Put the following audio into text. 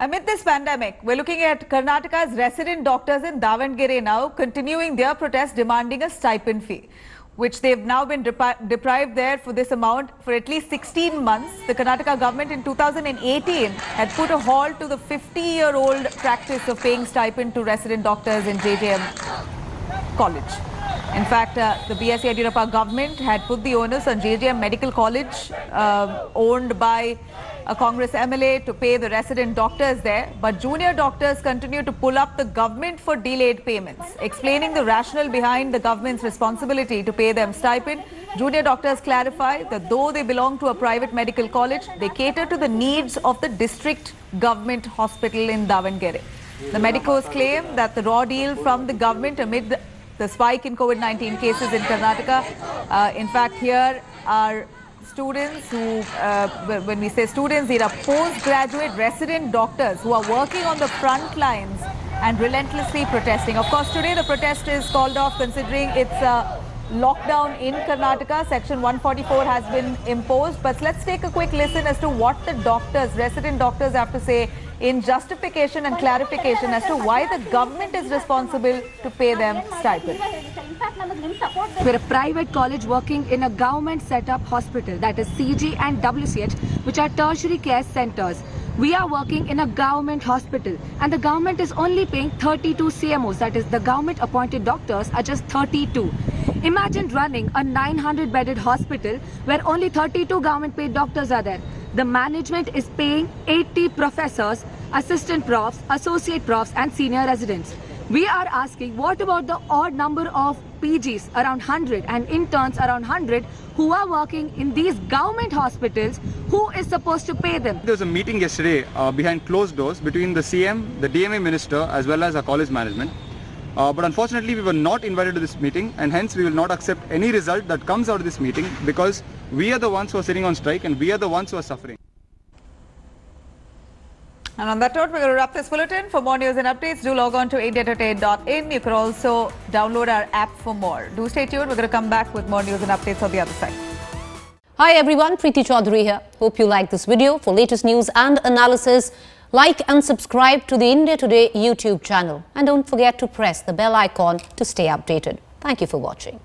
Amid this pandemic, we're looking at Karnataka's resident doctors in Davangere now continuing their protest demanding a stipend fee, which they've now been deprived there for this amount for at least 16 months. The Karnataka government in 2018 had put a halt to the 50-year-old practice of paying stipend to resident doctors in JJM College. In fact, the B.S. Yediyurappa government had put the onus on JJM Medical College, owned by a Congress MLA, to pay the resident doctors there. But junior doctors continue to pull up the government for delayed payments. Explaining the rationale behind the government's responsibility to pay them stipend, junior doctors clarify that though they belong to a private medical college, they cater to the needs of the district government hospital in Davangere. The medicos claim that the raw deal from the government amid the spike in COVID-19 cases in Karnataka. In fact, here are students who, when we say students, these are postgraduate resident doctors who are working on the front lines and relentlessly protesting. Of course, today the protest is called off considering it's a lockdown in Karnataka. Section 144 has been imposed. But let's take a quick listen as to what the doctors, resident doctors, have to say in justification and clarification as to why the government is responsible to pay them stipend. We're a private college working in a government set up hospital, that is CG and WCH, which are tertiary care centers. We are working in a government hospital and the government is only paying 32 CMOs, that is the government appointed doctors are just 32. Imagine running a 900-bedded hospital where only 32 government paid doctors are there. The management is paying 80 professors, assistant profs, associate profs and senior residents. We are asking, what about the odd number of PGs, around 100, and interns, around 100, who are working in these government hospitals? Who is supposed to pay them? There was a meeting yesterday behind closed doors between the CM, the DMA minister, as well as our college management. But unfortunately, we were not invited to this meeting, and hence we will not accept any result that comes out of this meeting, because we are the ones who are sitting on strike and we are the ones who are suffering. And on that note, we're going to wrap this bulletin. For more news and updates, do log on to indiatoday.in. You can also download our app for more. Do stay tuned. We're going to come back with more news and updates on the other side. Hi everyone, Preeti Chaudhary here. Hope you like this video. For latest news and analysis, like and subscribe to the India Today YouTube channel. And don't forget to press the bell icon to stay updated. Thank you for watching.